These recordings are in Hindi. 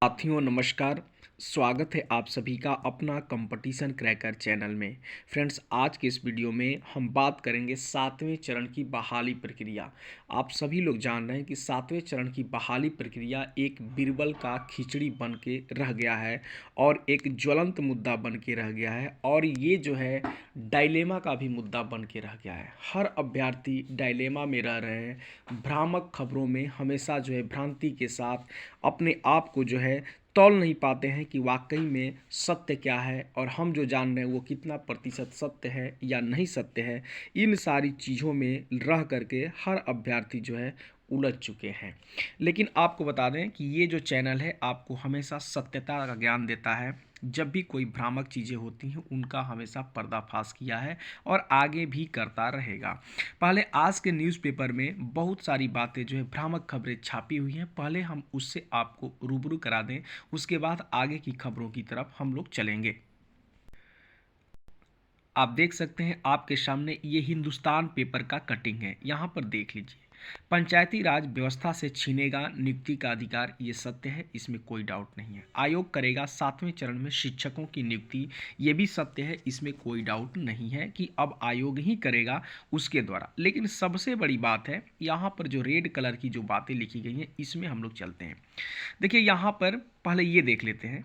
साथियों नमस्कार। स्वागत है आप सभी का अपना कंपटीशन क्रैकर चैनल में। फ्रेंड्स, आज के इस वीडियो में हम बात करेंगे 7वें चरण की बहाली प्रक्रिया। आप सभी लोग जान रहे हैं कि 7वें चरण की बहाली प्रक्रिया एक बिरबल का खिचड़ी बन के रह गया है और एक ज्वलंत मुद्दा बन के रह गया है और ये जो है डायलेमा का भी मुद्दा बन के रह गया है। हर अभ्यर्थी डायलेमा में रह रहे हैं। भ्रामक खबरों में हमेशा जो है भ्रांति के साथ अपने आप को जो है तौल नहीं पाते हैं कि वाकई में सत्य क्या है और हम जो जान रहे हैं वो कितना प्रतिशत सत्य है या नहीं सत्य है। इन सारी चीज़ों में रह करके हर अभ्यर्थी जो है उलझ चुके हैं। लेकिन आपको बता दें कि ये जो चैनल है आपको हमेशा सत्यता का ज्ञान देता है। जब भी कोई भ्रामक चीज़ें होती हैं उनका हमेशा पर्दाफाश किया है और आगे भी करता रहेगा। पहले आज के न्यूज़पेपर में बहुत सारी बातें जो है भ्रामक खबरें छापी हुई हैं, पहले हम उससे आपको रूबरू करा दें, उसके बाद आगे की खबरों की तरफ हम लोग चलेंगे। आप देख सकते हैं आपके सामने ये हिंदुस्तान पेपर का कटिंग है। यहाँ पर देख लीजिए, पंचायती राज व्यवस्था से छीनेगा नियुक्ति का अधिकार, ये सत्य है, इसमें कोई डाउट नहीं है। आयोग करेगा 7वें चरण में शिक्षकों की नियुक्ति, ये भी सत्य है, इसमें कोई डाउट नहीं है कि अब आयोग ही करेगा उसके द्वारा। लेकिन सबसे बड़ी बात है यहाँ पर जो रेड कलर की जो बातें लिखी गई हैं इसमें हम लोग चलते हैं। देखिए यहाँ पर पहले ये देख लेते हैं।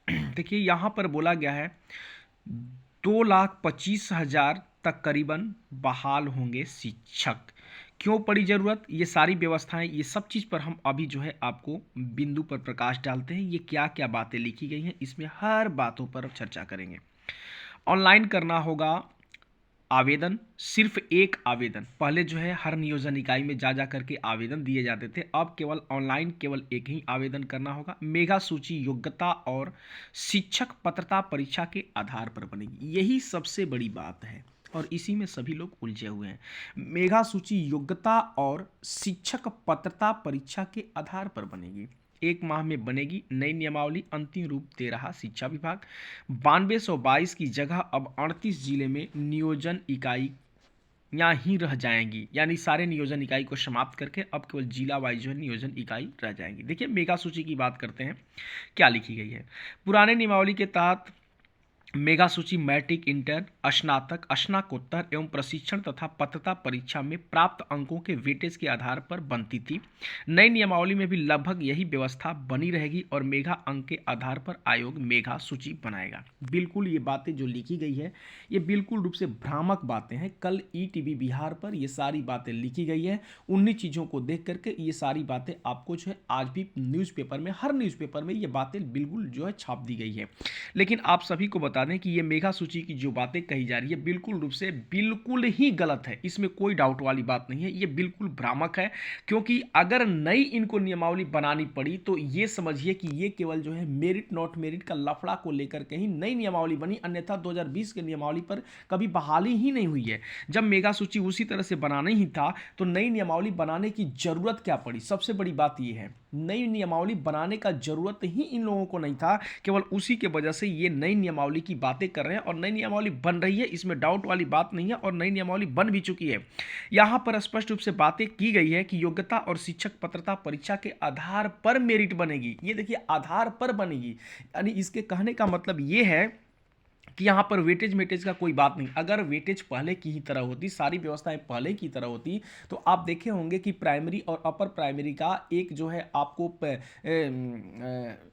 देखिए यहाँ पर बोला गया है 2,25,000 तक करीबन बहाल होंगे शिक्षक। क्यों पड़ी ज़रूरत, ये सारी व्यवस्थाएं, ये सब चीज़ पर हम अभी जो है आपको बिंदु पर प्रकाश डालते हैं। ये क्या क्या बातें लिखी गई हैं इसमें हर बातों पर चर्चा करेंगे। ऑनलाइन करना होगा आवेदन, सिर्फ एक आवेदन। पहले जो है हर नियोजन इकाई में जा करके आवेदन दिए जाते थे, अब केवल ऑनलाइन केवल एक ही आवेदन करना होगा। मेगा सूची योग्यता और शिक्षक पात्रता परीक्षा के आधार पर बनेगी, यही सबसे बड़ी बात है और इसी में सभी लोग उलझे हुए हैं। मेगा सूची योग्यता और शिक्षक पात्रता परीक्षा के आधार पर बनेगी, 1 माह में बनेगी। नई नियमावली अंतिम रूप दे रहा शिक्षा विभाग। 9222 की जगह अब 38 जिले में नियोजन इकाई यहाँ ही रह जाएंगी, यानी सारे नियोजन इकाई को समाप्त करके अब केवल जिला वाइज जो है नियोजन इकाई रह जाएंगी। देखिए मेगा सूची की बात करते हैं, क्या लिखी गई है। पुराने नियमावली के तहत मेगा सूची मैट्रिक, इंटर, स्नातक, स्नातकोत्तर एवं प्रशिक्षण तथा पात्रता परीक्षा में प्राप्त अंकों के वेटेज के आधार पर बनती थी। नई नियमावली में भी लगभग यही व्यवस्था बनी रहेगी और मेगा अंक के आधार पर आयोग मेगा सूची बनाएगा। बिल्कुल ये बातें जो लिखी गई है ये बिल्कुल रूप से भ्रामक बातें हैं। कल ईटीवी बिहार पर ये सारी बातें लिखी गई है। उन्हीं चीज़ों को देख करके ये सारी बातें आपको जो है आज भी न्यूज़पेपर में, हर न्यूज़पेपर में ये बातें बिल्कुल जो है छाप दी गई है। लेकिन आप सभी को बता दें कि ये मेगा सूची की जो बातें कही जा रही है बिल्कुल रूप से बिल्कुल ही गलत है, इसमें कोई डाउट वाली बात नहीं है। ये बिल्कुल भ्रामक है, क्योंकि अगर नई इनको नियमावली बनानी पड़ी तो ये समझिए कि ये केवल जो है मेरिट नॉट मेरिट का लफड़ा को लेकर के ही नई नियमावली बनी, अन्यथा 2020 के नियमावली पर कभी बहाली ही नहीं हुई है। जब मेगा सूची उसी तरह से बनाना ही था तो नई नियमावली बनाने की जरूरत क्या पड़ी। सबसे बड़ी बात यह है, नई नियमावली बनाने का जरूरत ही इन लोगों को नहीं था, केवल उसी के वजह से ये नई नियमावली की बातें कर रहे हैं और नई नियमावली बन रही है, इसमें डाउट वाली बात नहीं है और नई नियमावली बन भी चुकी है। यहां पर स्पष्ट रूप से बातें की गई है कि योग्यता और शिक्षक पात्रता परीक्षा के आधार पर मेरिट बनेगी। ये देखिए आधार पर बनेगी, यानी इसके कहने का मतलब ये है कि यहाँ पर वेटेज मेटेज का कोई बात नहीं। अगर वेटेज पहले की ही तरह होती, सारी व्यवस्थाएं पहले की तरह होती तो आप देखे होंगे कि प्राइमरी और अपर प्राइमरी का एक जो है आपको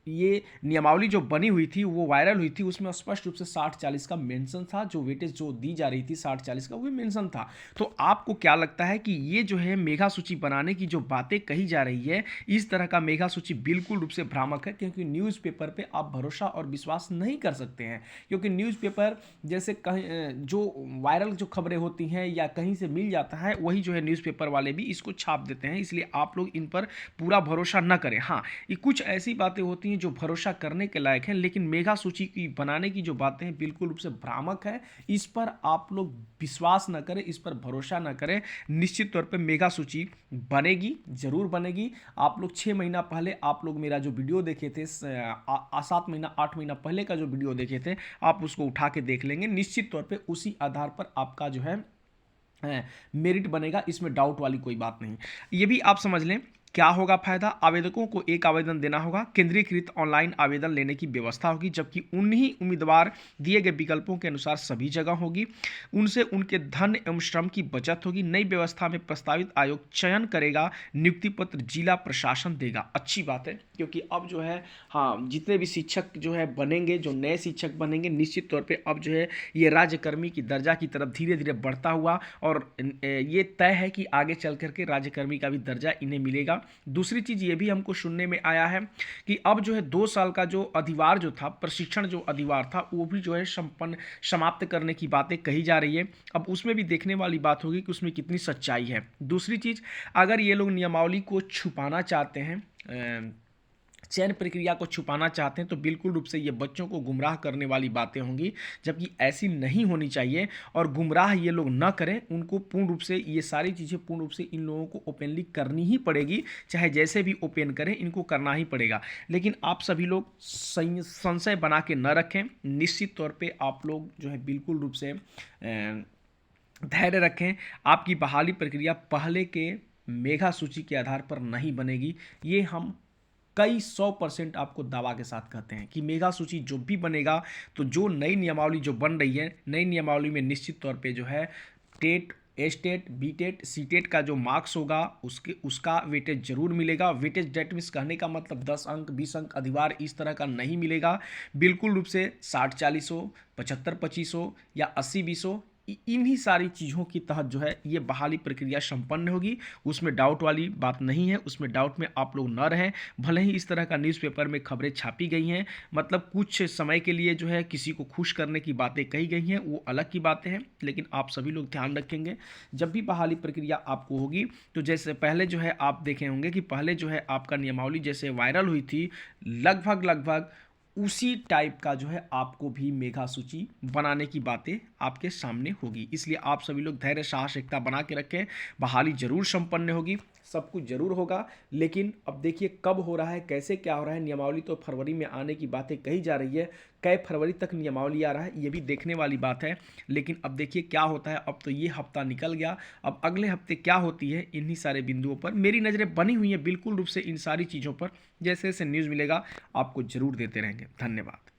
ये नियमावली जो बनी हुई थी वो वायरल हुई थी, उसमें स्पष्ट रूप से 60-40 का मेंशन था। जो वेटेज जो दी जा रही थी 60-40 का वो मेंशन था। तो आपको क्या लगता है कि ये जो है मेगा सूची बनाने की जो बातें कही जा रही है, इस तरह का मेगा सूची बिल्कुल रूप से भ्रामक है, क्योंकि न्यूज़पेपर पे आप भरोसा और विश्वास नहीं कर सकते हैं। क्योंकि न्यूज़पेपर जैसे कहीं जो वायरल जो खबरें होती हैं या कहीं से मिल जाता है वही जो है न्यूज़पेपर वाले भी इसको छाप देते हैं, इसलिए आप लोग इन पर पूरा भरोसा न करें। हाँ, ये कुछ ऐसी बातें होती हैं जो भरोसा करने के लायक हैं, लेकिन मेगा सूची की बनाने की जो बातें हैं बिल्कुल रूप से भ्रामक है। इस पर आप लोग विश्वास न करें, इस पर भरोसा न करें। निश्चित तौर पर मेगा सूची बनेगी, जरूर बनेगी। आप लोग 6 महीना पहले आप लोग मेरा जो वीडियो देखे थे, 7 महीना 8 महीना पहले का जो वीडियो देखे थे, आप उसको उठा के देख लेंगे। निश्चित तौर पे उसी आधार पर आपका जो है मेरिट बनेगा, इसमें डाउट वाली कोई बात नहीं। ये भी आप समझ लें क्या होगा फायदा? आवेदकों को एक आवेदन देना होगा, केंद्रीकृत ऑनलाइन आवेदन लेने की व्यवस्था होगी, जबकि उन्हीं उम्मीदवार दिए गए विकल्पों के अनुसार सभी जगह होगी, उनसे उनके धन एवं श्रम की बचत होगी। नई व्यवस्था में प्रस्तावित आयोग चयन करेगा, नियुक्ति पत्र जिला प्रशासन देगा। अच्छी बात है, क्योंकि अब जो है हाँ जितने भी शिक्षक जो है बनेंगे, जो नए शिक्षक बनेंगे, निश्चित तौर पे अब जो है ये राज्यकर्मी की दर्जा की तरफ धीरे धीरे बढ़ता हुआ, और ये तय है कि आगे चल करके राज्यकर्मी का भी दर्जा इन्हें मिलेगा। दूसरी चीज़ ये भी हमको सुनने में आया है कि अब जो है 2 साल का जो अधिवार जो था, प्रशिक्षण जो अधिवार था, वो भी जो है संपन्न समाप्त करने की बातें कही जा रही है। अब उसमें भी देखने वाली बात होगी कि उसमें कितनी सच्चाई है। दूसरी चीज़, अगर ये लोग नियमावली को छुपाना चाहते हैं, चयन प्रक्रिया को छुपाना चाहते हैं, तो बिल्कुल रूप से ये बच्चों को गुमराह करने वाली बातें होंगी, जबकि ऐसी नहीं होनी चाहिए। और गुमराह ये लोग ना करें, उनको पूर्ण रूप से ये सारी चीज़ें पूर्ण रूप से इन लोगों को ओपनली करनी ही पड़ेगी, चाहे जैसे भी ओपन करें, इनको करना ही पड़ेगा। लेकिन आप सभी लोग संशय बना के न रखें, निश्चित तौर पर आप लोग जो है बिल्कुल रूप से धैर्य रखें। आपकी बहाली प्रक्रिया पहले के मेगा सूची के आधार पर नहीं बनेगी, ये हम कई 100% आपको दावा के साथ कहते हैं कि मेगा सूची जो भी बनेगा, तो जो नई नियमावली जो बन रही है, नई नियमावली में निश्चित तौर पे जो है टेट, एस्टेट, बीटेट, सीटेट का जो मार्क्स होगा उसका वेटेज जरूर मिलेगा। वेटेज डेट मीन्स कहने का मतलब 10 अंक 20 अंक अधिवार इस तरह का नहीं मिलेगा, बिल्कुल रूप से 60-40 हो, 75-25 हो या 80-20 हो, इन्हीं सारी चीज़ों की तहत जो है ये बहाली प्रक्रिया संपन्न होगी। उसमें डाउट वाली बात नहीं है, उसमें डाउट में आप लोग न रहें। भले ही इस तरह का न्यूज़पेपर में खबरें छापी गई हैं, मतलब कुछ समय के लिए जो है किसी को खुश करने की बातें कही गई हैं, वो अलग की बातें हैं, लेकिन आप सभी लोग ध्यान रखेंगे जब भी बहाली प्रक्रिया आपको होगी, तो जैसे पहले जो है आप देखे होंगे कि पहले जो है आपका नियमावली जैसे वायरल हुई थी, लगभग उसी टाइप का जो है आपको भी मेगा सूची बनाने की बातें आपके सामने होगी। इसलिए आप सभी लोग धैर्य साहस एकता बना के रखें, बहाली जरूर संपन्न होगी, सब कुछ जरूर होगा। लेकिन अब देखिए कब हो रहा है, कैसे क्या हो रहा है। नियमावली तो फरवरी में आने की बातें कही जा रही है, कै फरवरी तक नियमावली आ रहा है ये भी देखने वाली बात है। लेकिन अब देखिए क्या होता है, अब तो ये हफ्ता निकल गया, अब अगले हफ्ते क्या होती है, इन्हीं सारे बिंदुओं पर मेरी नज़रें बनी हुई हैं बिल्कुल रूप से। इन सारी चीज़ों पर जैसे जैसे न्यूज़ मिलेगा आपको जरूर देते रहेंगे। धन्यवाद।